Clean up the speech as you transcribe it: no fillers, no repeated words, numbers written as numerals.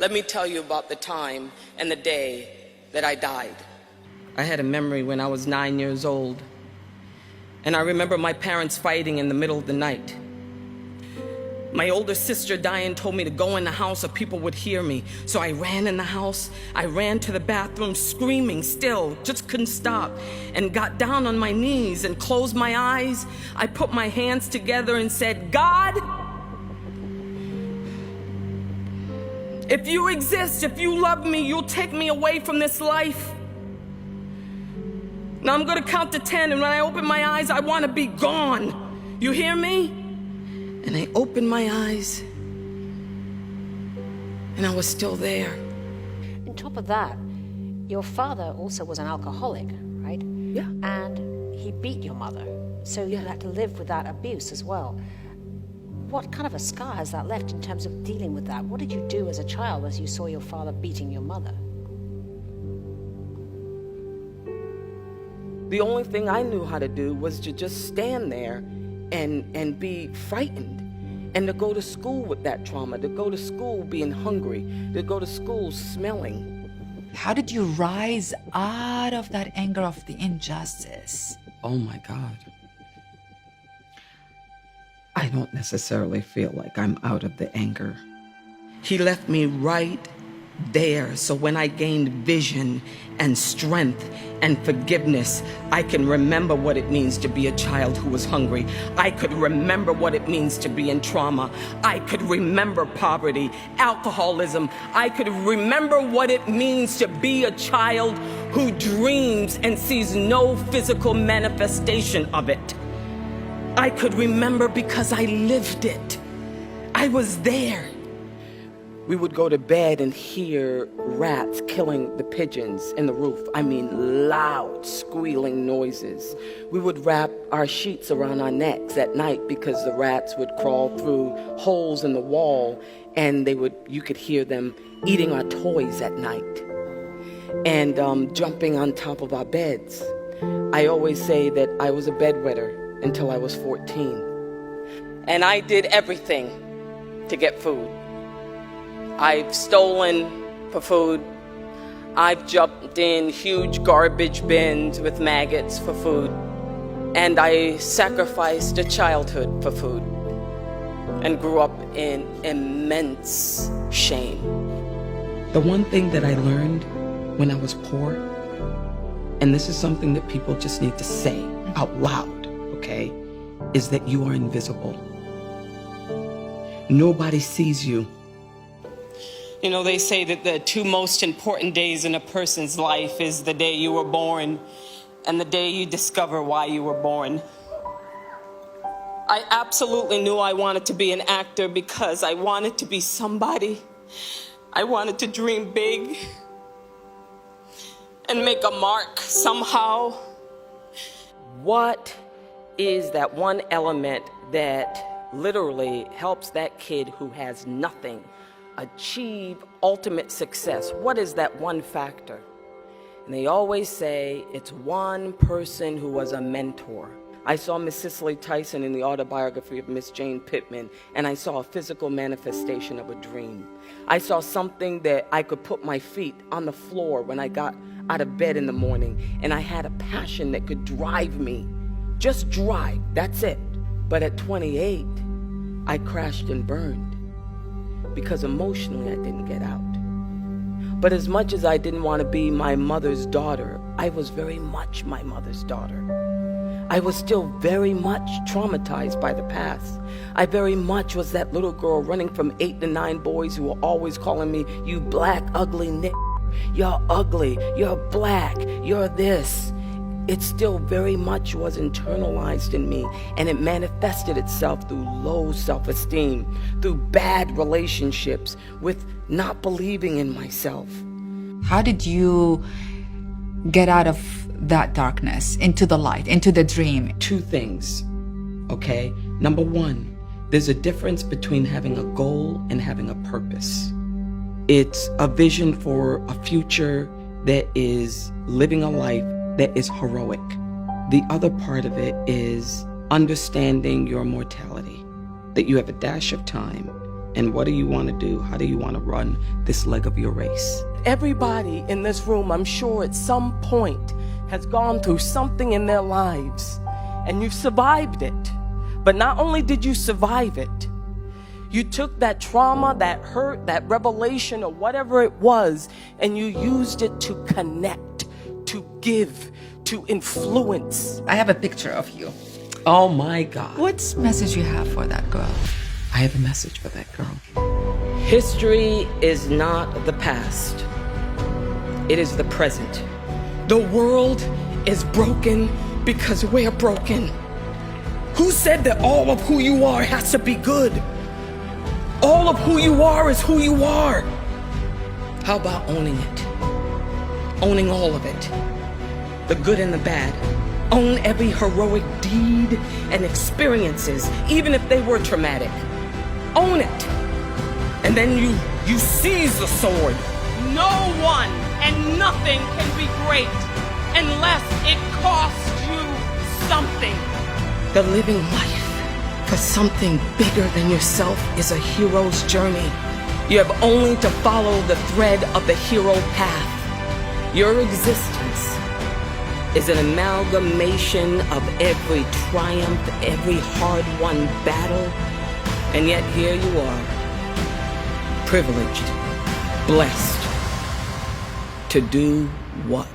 Let me tell you about the time and the day that I died. I had a memory when I was 9 years old, and I remember my parents fighting in the middle of the night. My older sister, Diane, told me to go in the house or people would hear me. So I ran in the house. I ran to the bathroom screaming still, just couldn't stop, and got down on my knees and closed my eyes. I put my hands together and said, God, if you exist, if you love me, you'll take me away from this life. Now I'm gonna count to 10, and when I open my eyes, I wanna be gone. You hear me? And I opened my eyes, and I was still there. On top of that, your father also was an alcoholic, right? Yeah. And he beat your mother, so you had to live with that abuse as well. What kind of a scar has that left in terms of dealing with that? What did you do as a child as you saw your father beating your mother? The only thing I knew how to do was to just stand there and be frightened, and to go to school with that trauma, to go to school being hungry, to go to school smelling. How did you rise out of that anger of the injustice? Oh my God. I don't necessarily feel like I'm out of the anger. He left me right there, so when I gained vision and strength and forgiveness, I can remember what it means to be a child who was hungry. I could remember what it means to be in trauma. I could remember poverty, alcoholism. I could remember what it means to be a child who dreams and sees no physical manifestation of it. I could remember because I lived it. I was there. We would go to bed and hear rats killing the pigeons in the roof. I mean, loud, squealing noises. We would wrap our sheets around our necks at night because the rats would crawl through holes in the wall, and you could hear them eating our toys at night and jumping on top of our beds. I always say that I was a bedwetter until I was 14. And I did everything to get food. I've stolen for food. I've jumped in huge garbage bins with maggots for food. And I sacrificed a childhood for food and grew up in immense shame. The one thing that I learned when I was poor, and this is something that people just need to say out loud, okay, is that you are invisible. Nobody sees you. You know, they say that the two most important days in a person's life is the day you were born and the day you discover why you were born. I absolutely knew I wanted to be an actor because I wanted to be somebody. I wanted to dream big and make a mark somehow. What is that one element that literally helps that kid who has nothing achieve ultimate success? What is that one factor? And they always say it's one person who was a mentor. I saw Miss Cicely Tyson in the autobiography of Miss Jane Pittman, and I saw a physical manifestation of a dream. I saw something that I could put my feet on the floor when I got out of bed in the morning, and I had a passion that could drive me. Just drive, that's it. But at 28, I crashed and burned, because emotionally I didn't get out. But as much as I didn't want to be my mother's daughter, I was very much my mother's daughter. I was still very much traumatized by the past. I very much was that little girl running from 8 to 9 boys who were always calling me, you black, ugly you're ugly, you're black, you're this. It still very much was internalized in me, and it manifested itself through low self-esteem, through bad relationships, with not believing in myself. How did you get out of that darkness into the light, into the dream? Two things, okay? Number one, there's a difference between having a goal and having a purpose. It's a vision for a future that is living a life that is heroic. The other part of it is understanding your mortality, that you have a dash of time And what do you want to do? How do you want to run this leg of your race? Everybody in this room, I'm sure at some point, has gone through something in their lives, and you've survived it. But not only did you survive it, you took that trauma, that hurt, that revelation, or whatever it was, and you used it to connect, to give, to influence. I have a picture of you. Oh my God. What message you have for that girl? I have a message for that girl. History is not the past. It is the present. The world is broken because we're broken. Who said that all of who you are has to be good? All of who you are is who you are. How about owning it? Owning all of it. The good and the bad. Own every heroic deed and experiences, even if they were traumatic. Own it. And then you seize the sword. No one and nothing can be great unless it costs you something. The living life for something bigger than yourself is a hero's journey. You have only to follow the thread of the hero path. Your existence is an amalgamation of every triumph, every hard-won battle, and yet here you are, privileged, blessed, to do what?